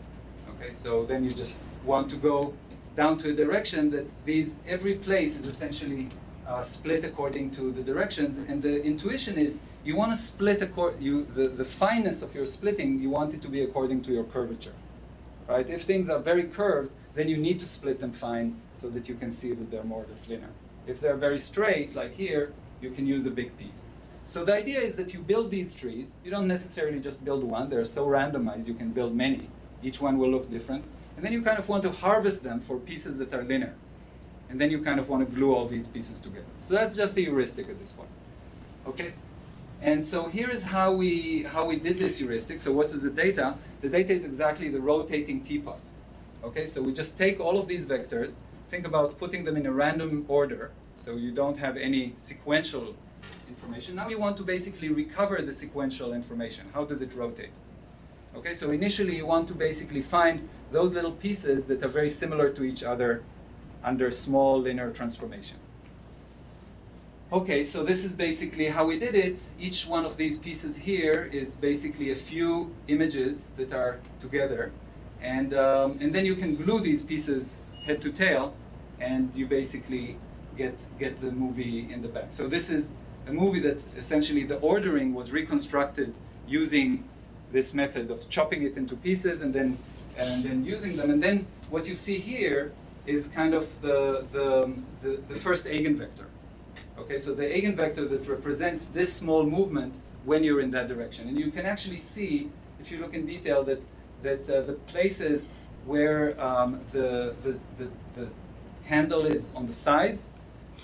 Okay, so then you just want to go down to a direction that every place is essentially split according to the directions, and the intuition is you want to split the fineness of your splitting. You want it to be according to your curvature, right? If things are very curved, then you need to split them fine so that you can see that they're more or less linear. If they're very straight, like here, you can use a big piece. So the idea is that you build these trees. You don't necessarily just build one. They're so randomized, you can build many. Each one will look different. And then you kind of want to harvest them for pieces that are linear. And then you kind of want to glue all these pieces together. So that's just a heuristic at this point. Okay? And so here is how we did this heuristic. So what is the data? The data is exactly the rotating teapot. Okay, so we just take all of these vectors, think about putting them in a random order, so you don't have any sequential information. Now you want to basically recover the sequential information. How does it rotate? Okay, so initially you want to basically find those little pieces that are very similar to each other under small linear transformation. Okay, so this is basically how we did it. Each one of these pieces here is basically a few images that are together. And then you can glue these pieces head to tail, and you basically get the movie in the back. So this is a movie that essentially the ordering was reconstructed using this method of chopping it into pieces and then using them. And then what you see here is kind of the first eigenvector. Okay, so the eigenvector that represents this small movement when you're in that direction. And you can actually see, if you look in detail, that the places where the handle is on the sides,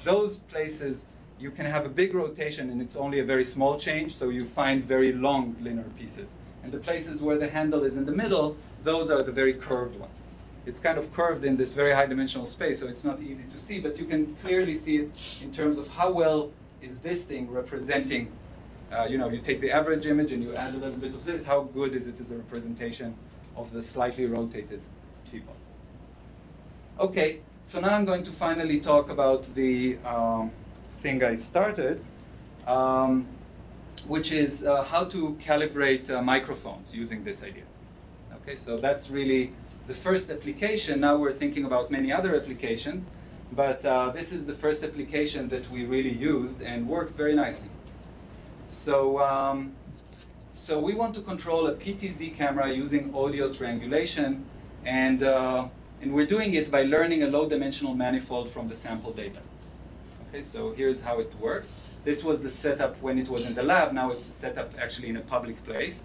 those places you can have a big rotation and it's only a very small change, so you find very long linear pieces. And the places where the handle is in the middle, those are the very curved ones. It's kind of curved in this very high dimensional space, so it's not easy to see, but you can clearly see it in terms of how well is this thing representing. You take the average image and you add a little bit of this. How good is it as a representation of the slightly rotated teapot? Okay, so now I'm going to finally talk about the thing I started, which is how to calibrate microphones using this idea. Okay, so that's really the first application. Now we're thinking about many other applications, but this is the first application that we really used and worked very nicely. So, so we want to control a PTZ camera using audio triangulation, and we're doing it by learning a low-dimensional manifold from the sample data. Okay, so here's how it works. This was the setup when it was in the lab. Now it's a setup actually in a public place.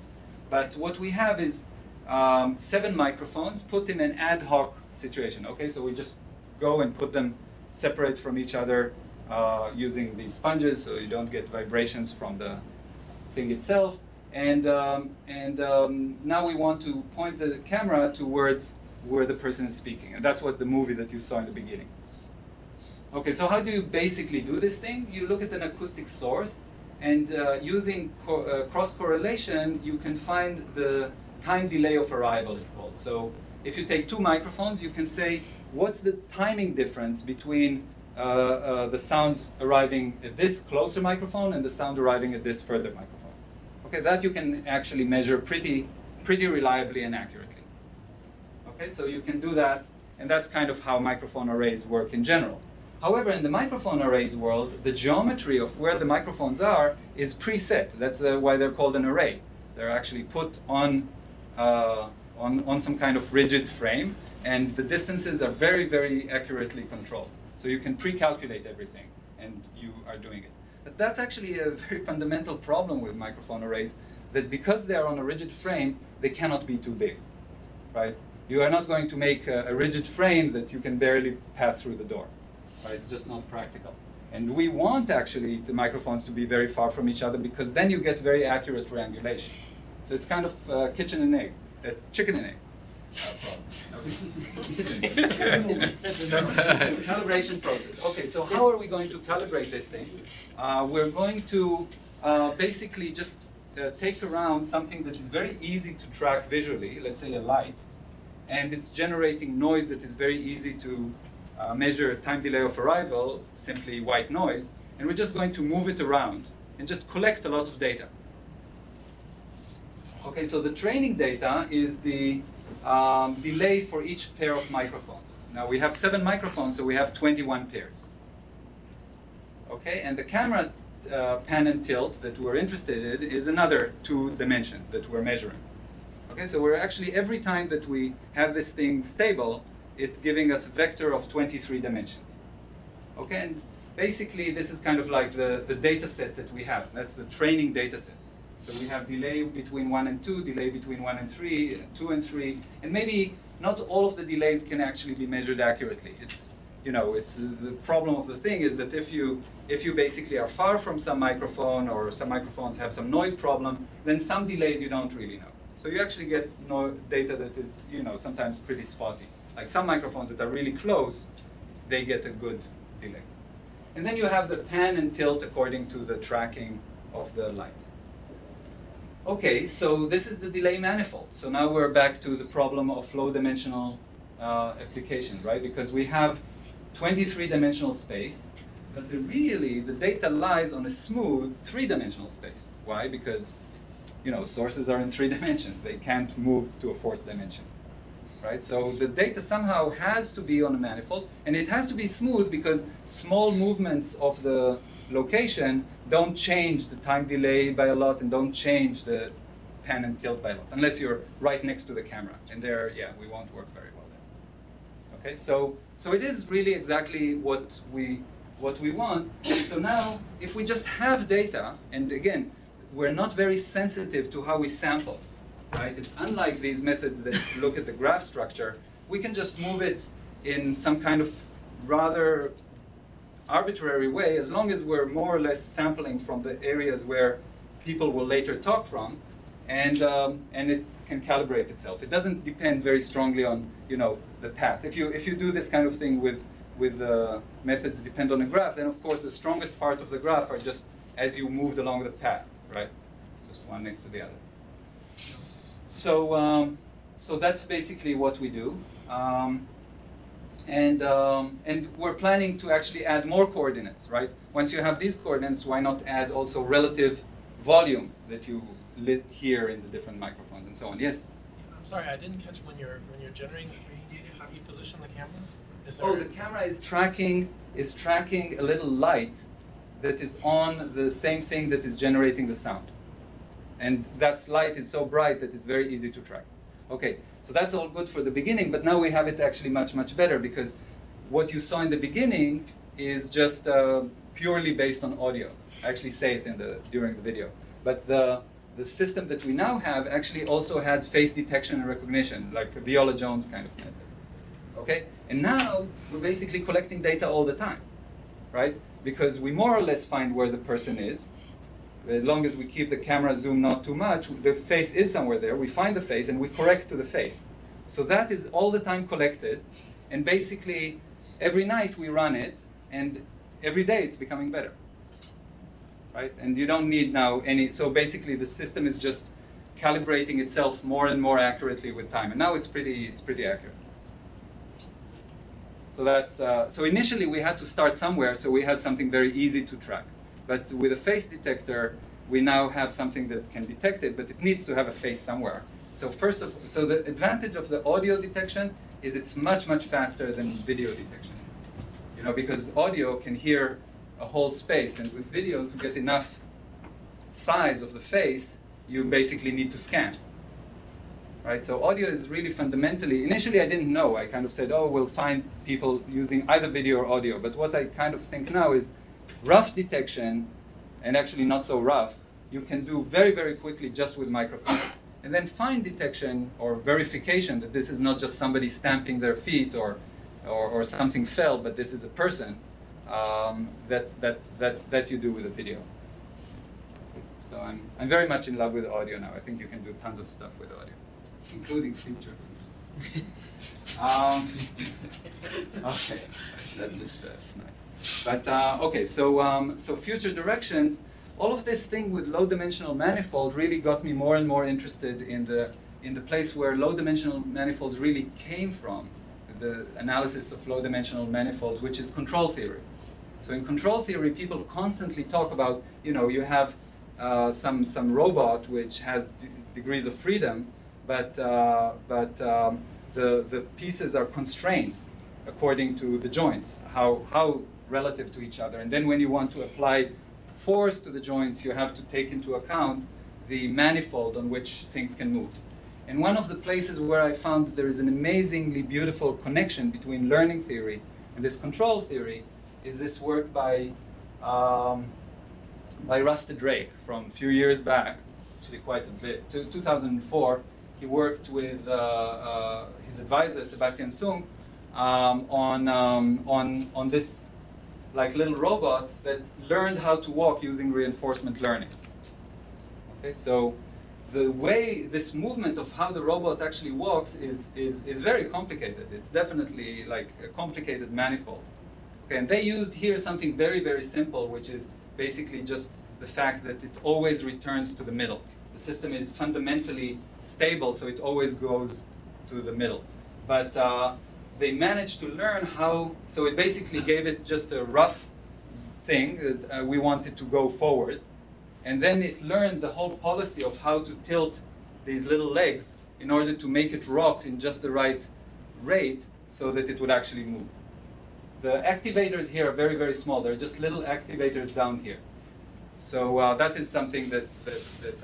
But what we have is 7 microphones put in an ad hoc situation. Okay, so we just go and put them separate from each other using these sponges, so you don't get vibrations from the thing itself. And now we want to point the camera towards where the person is speaking, and that's what the movie that you saw in the beginning. Okay, so how do you basically do this thing? You look at an acoustic source, and using cross-correlation, you can find the time delay of arrival, it's called. So if you take 2 microphones, you can say, what's the timing difference between the sound arriving at this closer microphone and the sound arriving at this further microphone? Okay, that you can actually measure pretty reliably and accurately. Okay, so you can do that, and that's kind of how microphone arrays work in general. However, in the microphone arrays world, the geometry of where the microphones are is preset. That's why they're called an array. They're actually put on some kind of rigid frame, and the distances are very accurately controlled. So you can pre-calculate everything, and you are doing it. But that's actually a very fundamental problem with microphone arrays, that because they are on a rigid frame, they cannot be too big, right? You are not going to make a rigid frame that you can barely pass through the door, right? It's just not practical. And we want actually the microphones to be very far from each other, because then you get very accurate triangulation. So it's kind of chicken and egg. Calibration process. Okay, so how are we going to calibrate this thing? We're going to basically just take around something that is very easy to track visually, let's say a light, and it's generating noise that is very easy to measure time delay of arrival, simply white noise, and we're just going to move it around and just collect a lot of data. Okay, so the training data is the delay for each pair of microphones. Now we have 7 microphones, so we have 21 pairs. Okay, and the camera pan and tilt that we're interested in is another 2 dimensions that we're measuring. Okay, so we're actually, every time that we have this thing stable, it's giving us a vector of 23 dimensions. Okay, and basically this is kind of like the data set that we have. That's the training data set. So we have delay between 1 and 2, delay between 1 and 3, 2 and 3, and maybe not all of the delays can actually be measured accurately. It's, you know, it's the problem of the thing is that if you basically are far from some microphone, or some microphones have some noise problem, then some delays you don't really know. So you actually get data that is, you know, sometimes pretty spotty. Like some microphones that are really close, they get a good delay. And then you have the pan and tilt according to the tracking of the light. Okay, so this is the delay manifold. So now we're back to the problem of low-dimensional application, right? Because we have 23-dimensional space, but the data lies on a smooth 3-dimensional space. Why? Because, you know, sources are in 3 dimensions. They can't move to a 4th dimension, right? So the data somehow has to be on a manifold, and it has to be smooth because small movements of the location don't change the time delay by a lot, and don't change the pan and tilt by a lot, unless you're right next to the camera. And there, yeah, we won't work very well there. Okay, so it is really exactly what we want. So now, if we just have data, and again, we're not very sensitive to how we sample, right? It's unlike these methods that look at the graph structure. We can just move it in some kind of rather arbitrary way, as long as we're more or less sampling from the areas where people will later talk from, and it can calibrate itself. It doesn't depend very strongly on, you know, the path. If you do this kind of thing with methods that depend on a graph, then of course the strongest part of the graph are just as you moved along the path, right? Just one next to the other. So that's basically what we do. And we're planning to actually add more coordinates, right? Once you have these coordinates, why not add also relative volume that you hear in the different microphones and so on? Yes? I'm sorry, I didn't catch when you're generating 3D, how do you position the camera? The camera is tracking a little light that is on the same thing that is generating the sound. And that light is so bright that it's very easy to track. Okay, so that's all good for the beginning, but now we have it actually much better, because what you saw in the beginning is just purely based on audio. I actually say it during the video. But the the system that we now have actually also has face detection and recognition, like a Viola Jones kind of method. Okay? And now we're basically collecting data all the time, right? Because we more or less find where the person is. As long as we keep the camera zoom not too much, the face is somewhere there. We find the face and we correct to the face. So that is all the time collected. And basically, every night we run it, and every day it's becoming better. Right? And you don't need now any, so basically the system is just calibrating itself more and more accurately with time. And now it's pretty accurate. So that's, so initially we had to start somewhere, so we had something very easy to track. But with a face detector, we now have something that can detect it, but it needs to have a face somewhere. So so the advantage of the audio detection is it's much faster than video detection. You know, because audio can hear a whole space, and with video, to get enough size of the face, you basically need to scan. Right? So audio is really fundamentally, initially I didn't know. I kind of said, oh, we'll find people using either video or audio. But what I kind of think now is rough detection, and actually not so rough, you can do very quickly just with microphone. And then fine detection or verification that this is not just somebody stamping their feet or something fell, but this is a person, that you do with a video. So I'm very much in love with audio now. I think you can do tons of stuff with audio, including feature. Okay, that's just snide. But okay, so future directions. All of this thing with low-dimensional manifold really got me more and more interested in the place where low-dimensional manifolds really came from, the analysis of low-dimensional manifolds, which is control theory. So in control theory, people constantly talk about, you know, you have some robot which has degrees of freedom, but the pieces are constrained according to the joints, how relative to each other. And then when you want to apply force to the joints, you have to take into account the manifold on which things can move. And one of the places where I found that there is an amazingly beautiful connection between learning theory and this control theory is this work by Rusted Drake from a few years back, actually quite a bit, 2004. He worked with his advisor, Sebastian Sung, on this like little robot that learned how to walk using reinforcement learning. Okay, so the way this movement of how the robot actually walks is very complicated. It's definitely like a complicated manifold. Okay, and they used here something very simple, which is basically just the fact that it always returns to the middle. The system is fundamentally stable, so it always goes to the middle. But they managed to learn how, so it basically gave it just a rough thing that we wanted to go forward. And then it learned the whole policy of how to tilt these little legs in order to make it rock in just the right rate so that it would actually move. The activators here are very small. They're just little activators down here. So that is something that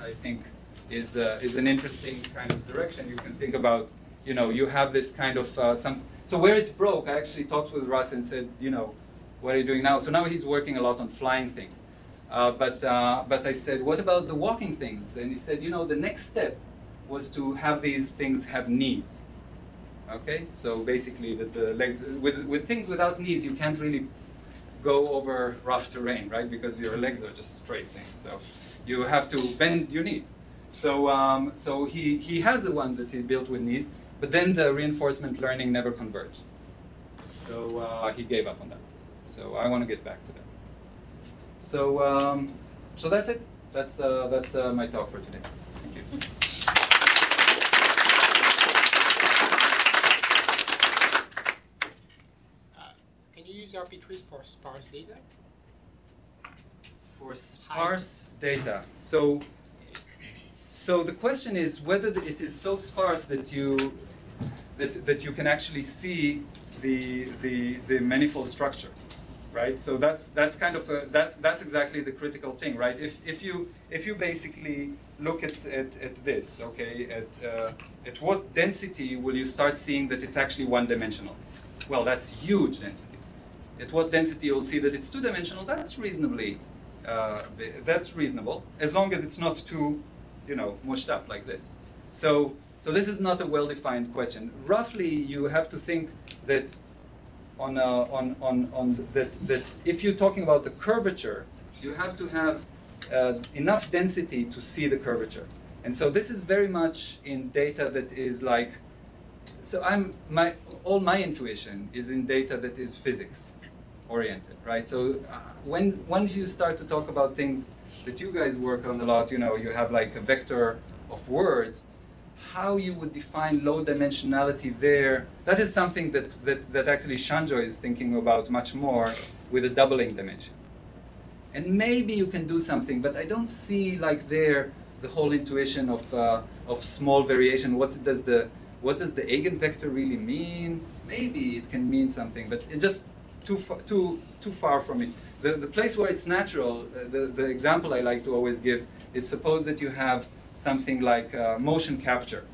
I think is an interesting kind of direction. You can think about, you know, you have this kind of so where it broke, I actually talked with Russ and said, you know, what are you doing now? So now he's working a lot on flying things. But I said, what about the walking things? And he said, you know, the next step was to have these things have knees. Okay, so basically that the legs, with things without knees, you can't really go over rough terrain, right? Because your legs are just straight things. So you have to bend your knees. So so he has the one that he built with knees, but then the reinforcement learning never converged. So he gave up on that. So I want to get back to that. So so that's it. That's my talk for today. Thank you. Can you use RP-trees for sparse data? For sparse data. So the question is whether it is so sparse that you can actually see the manifold structure, right? So that's kind of that's exactly the critical thing, right? If you basically look at this, okay, at what density will you start seeing that it's actually one-dimensional? Well, that's huge densities. At what density you'll see that it's two-dimensional? That's reasonably that's reasonable, as long as it's not too mushed up like this. So this is not a well-defined question. Roughly, you have to think that that if you're talking about the curvature, you have to have enough density to see the curvature. And so this is very much in data that is like, so all my intuition is in data that is physics oriented, right? So once you start to talk about things that you guys work on a lot, you have like a vector of words, how you would define low dimensionality there, that is something that actually Shanjo is thinking about much more with a doubling dimension. And maybe you can do something, but I don't see like there the whole intuition of small variation. What does the eigenvector really mean? Maybe it can mean something, but it's just too far from it. The place where it's natural, the example I like to always give is, suppose that you have something like motion capture.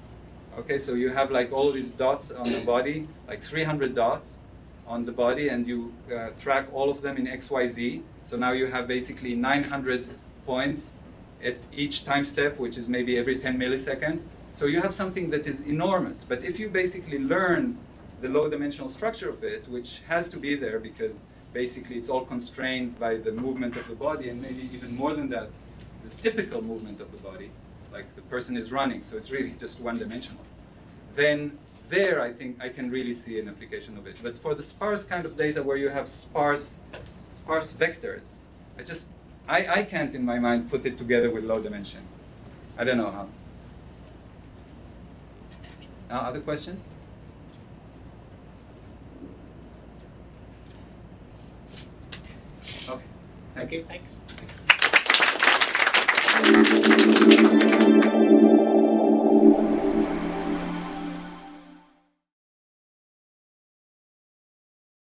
Okay, so you have like all these dots on the body, like 300 dots on the body, and you track all of them in XYZ. So now you have basically 900 points at each time step, which is maybe every 10 milliseconds. So you have something that is enormous. But if you basically learn the low-dimensional structure of it, which has to be there because basically it's all constrained by the movement of the body, and maybe even more than that, the typical movement of the body, like the person is running, so it's really just one-dimensional, then there I think I can really see an application of it. But for the sparse kind of data where you have sparse vectors, I can't in my mind put it together with low dimension. I don't know how. Other questions? Okay. Thank you. Thanks.